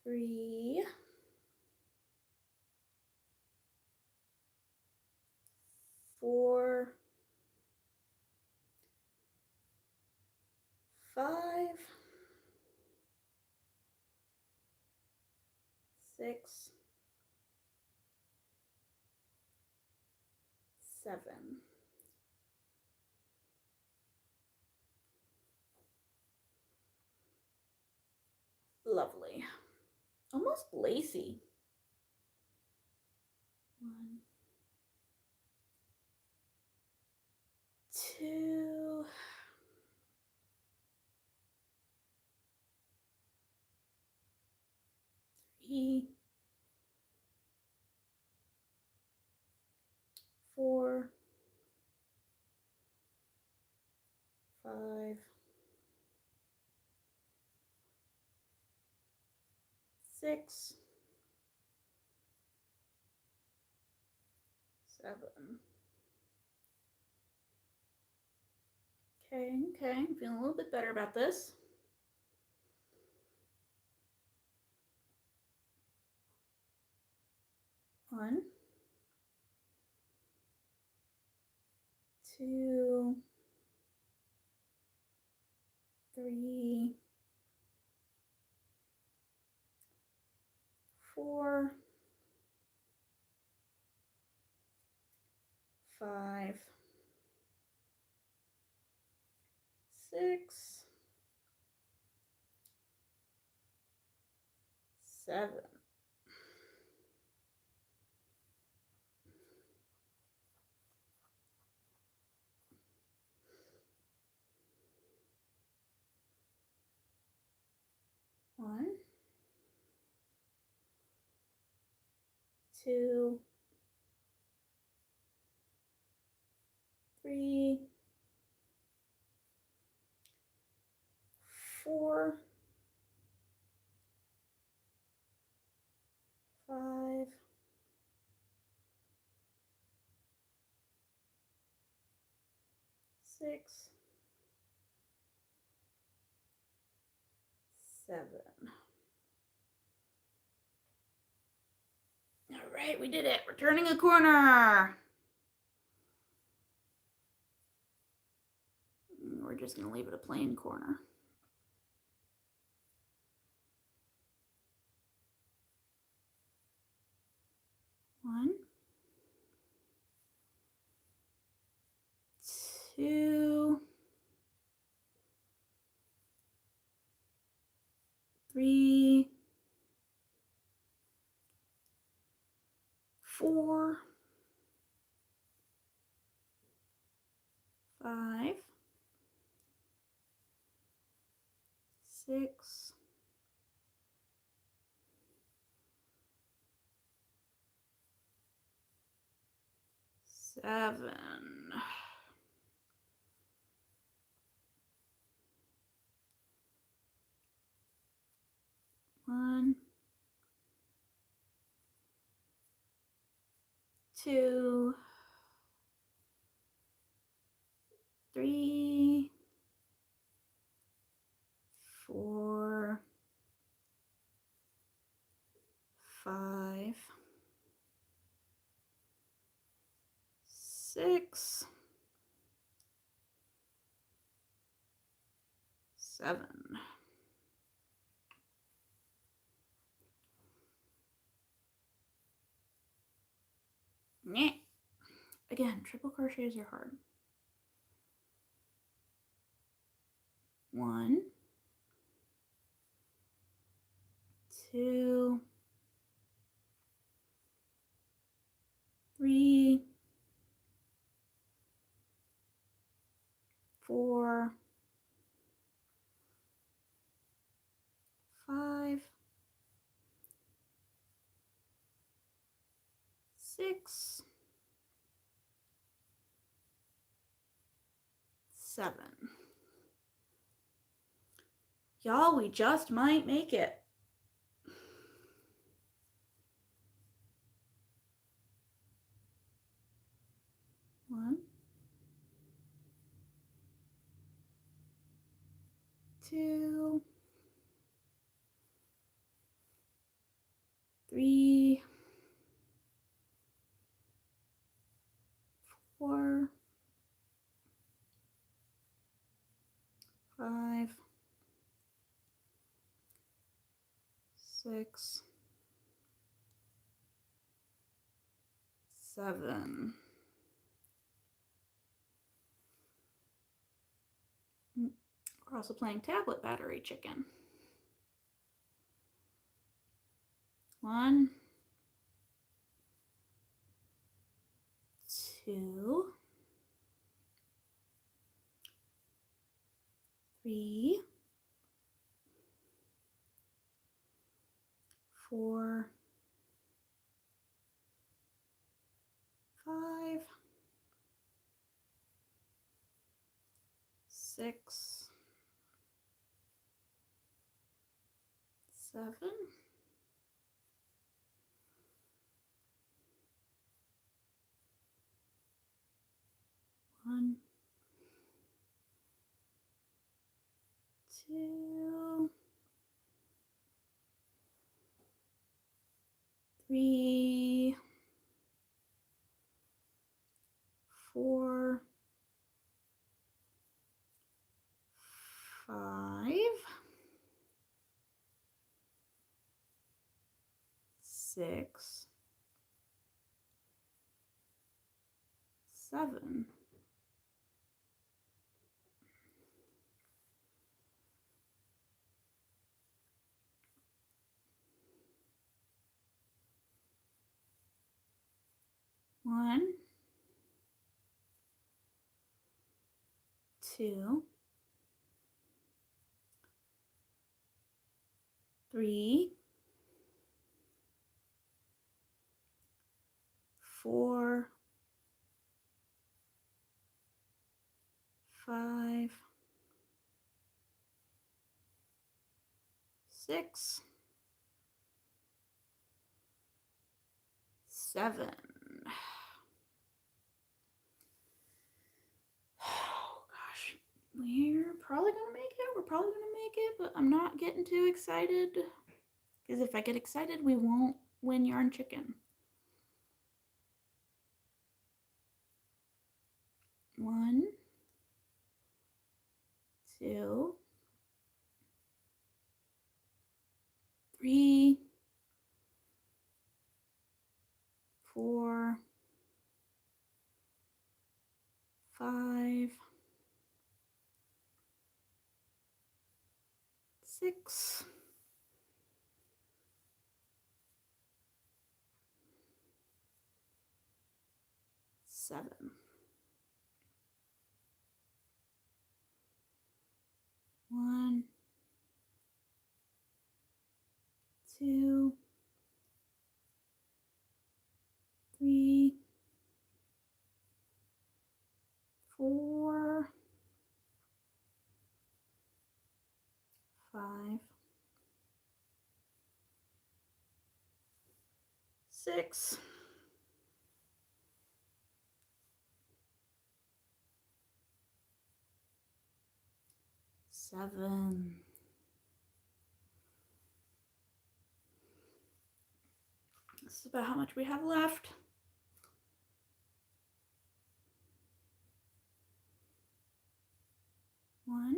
3, 4, 5, 6, 7. Lovely. Almost lacy. 1, 2, 3, 4, 5, 6, 7. Okay, I'm feeling a little bit better about this. 1, 2, 3, 4, 5, 6, 7. 1, 2, 3, 4, 5, 6, 7. All right, we did it. We're turning a corner. We're just going to leave it a plain corner. One, 2, 3, 4, 5, 6, 7. 1, 2, 3, 4, 5, 6, 7. Nyeh. Again, triple crochets are hard. 1, 2, 3, 4, 5, 6, 7. Y'all, we just might make it. One, 2, 3, 4, 5, 6, 7. We're also playing tablet battery chicken. 1, 2, 3, 4, 5, 6, 7. 1, 2, 3, 4, 5, 6, 7. 1, 2, 3, 4, 5, 6, 7. Oh gosh, we're probably gonna make it. We're probably gonna make it, but I'm not getting too excited because if I get excited, we won't win Yarn Chicken. 1, 2, 3, 4, 5, 6, 7. 1, 2, 3, 4, 5, 6, 7. This is about how much we have left. 1,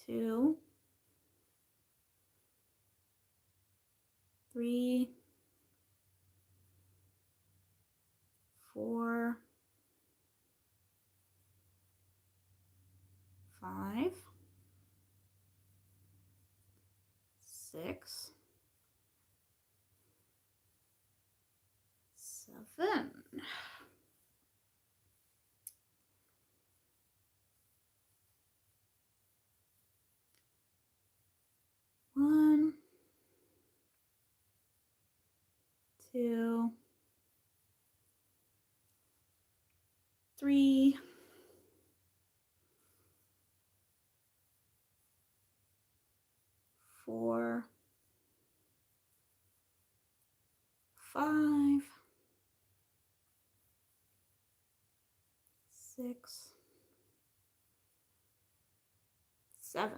2, 3, 4, 5, 6, 7. 1, 2, 3, 4, 5, 6, 7.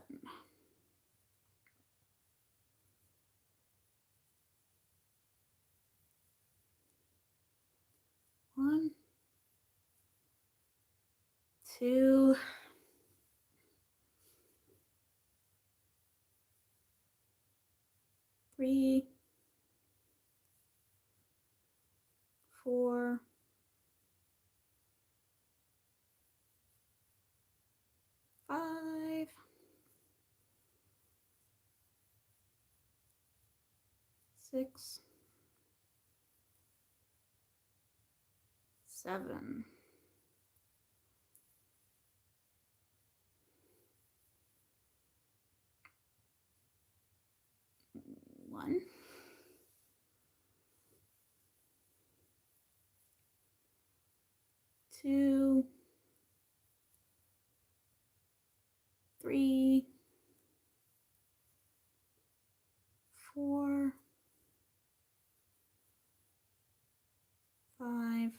1, 2, 3, 4, 5, 6, 7. 1, 2, 3, 4, 5,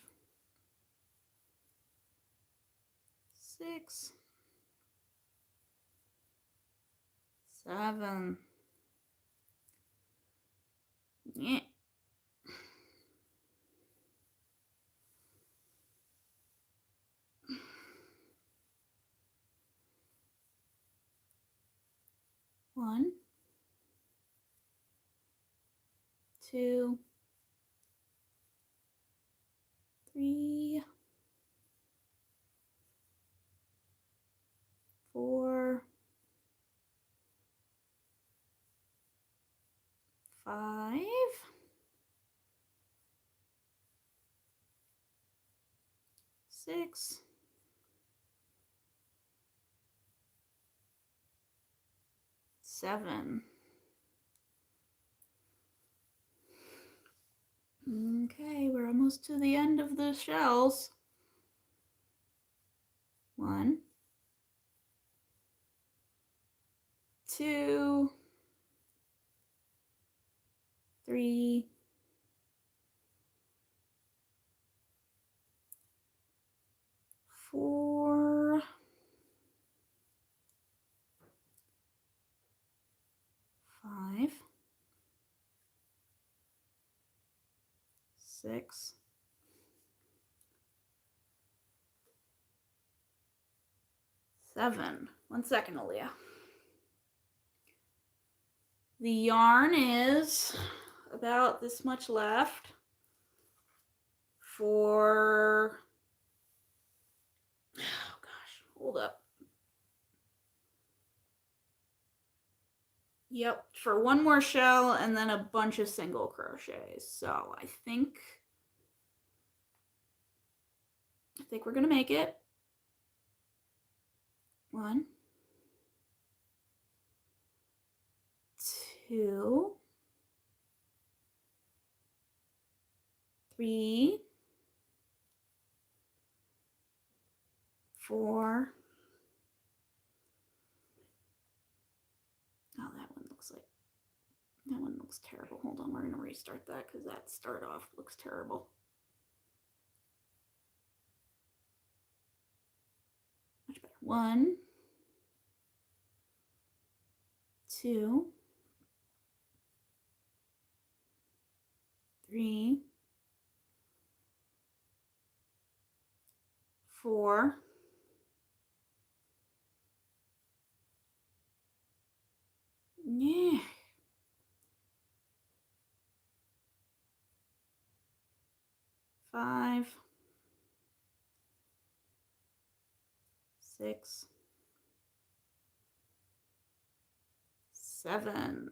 6, 7. Yeah. 1, 2, 3, 4, 5, 6, 7. Okay, we're almost to the end of the shells. 1, 2, 3, 4, 5, 6, 7. 1 second, Aaliyah. The yarn is about this much left for, oh gosh, hold up. Yep, for one more shell and then a bunch of single crochets. So I think we're gonna make it. 1, 2, 3, 4. Oh, that one looks terrible. Hold on, we're gonna restart that because that start off looks terrible. Much better. 1, 2, 3, 4, 5, 6, 7.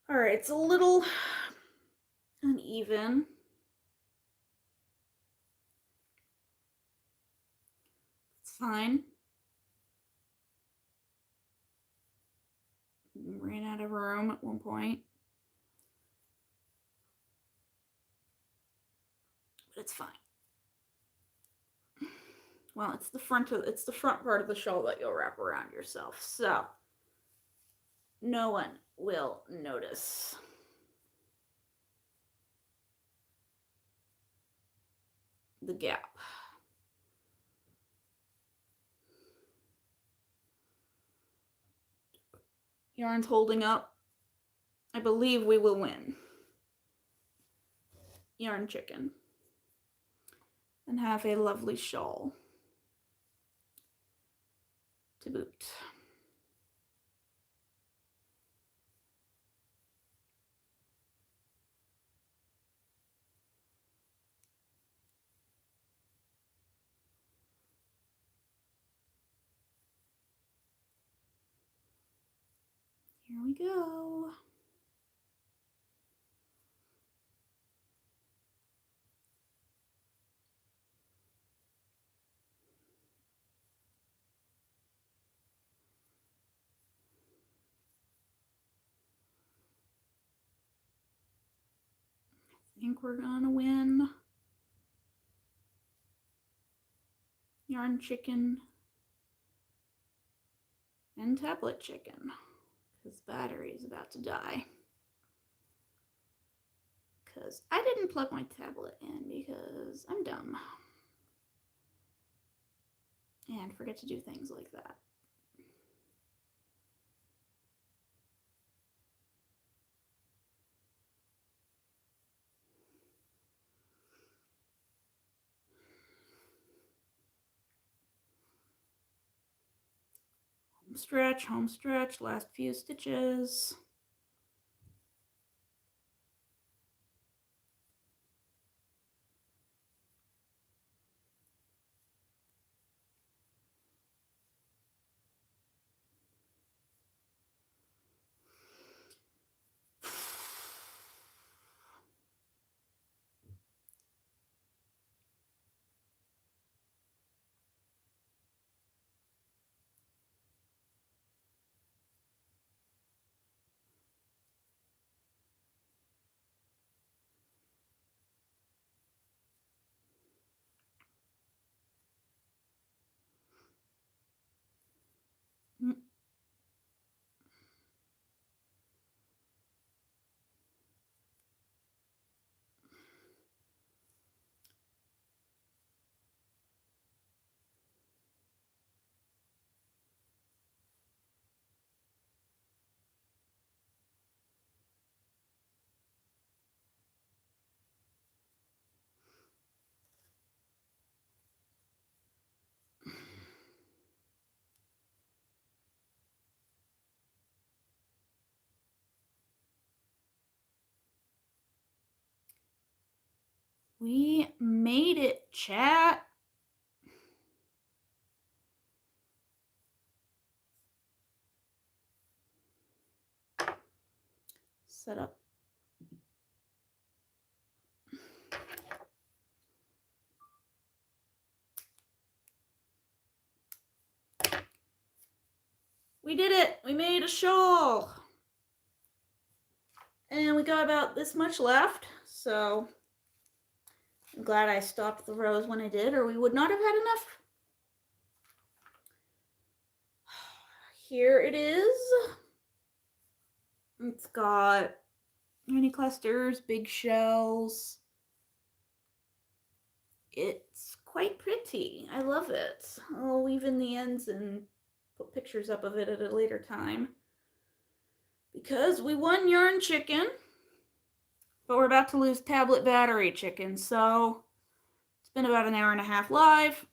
All right, it's a little uneven. It's fine. Ran out of room at one point. But it's fine. Well, it's the front part of the shawl that you'll wrap around yourself. So no one will notice. The gap. Yarn's holding up. I believe we will win. Yarn chicken. And have a lovely shawl to boot. Here we go. I think we're gonna win. Yarn chicken and tablet chicken, because battery is about to die. Because I didn't plug my tablet in because I'm dumb and forget to do things like that. Home stretch, last few stitches. We made it, chat. Set up. We did it. We made a shawl. And we got about this much left, so I'm glad I stopped the rows when I did, or we would not have had enough. Here it is. It's got mini clusters, big shells. It's quite pretty. I love it. I'll weave in the ends and put pictures up of it at a later time. Because we won Yarn Chicken, but we're about to lose Tablet Battery Chicken, so it's been about an hour and a half live.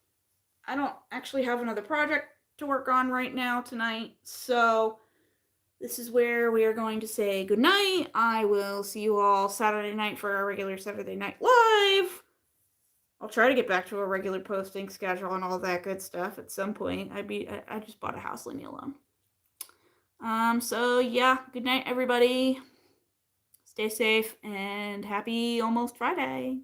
I don't actually have another project to work on right now tonight, so this is where we are going to say goodnight. I will see you all Saturday night for our regular Saturday Night Live. I'll try to get back to a regular posting schedule and all that good stuff at some point. I just bought a house, leave me alone. So yeah, good night everybody. Stay safe and happy almost Friday.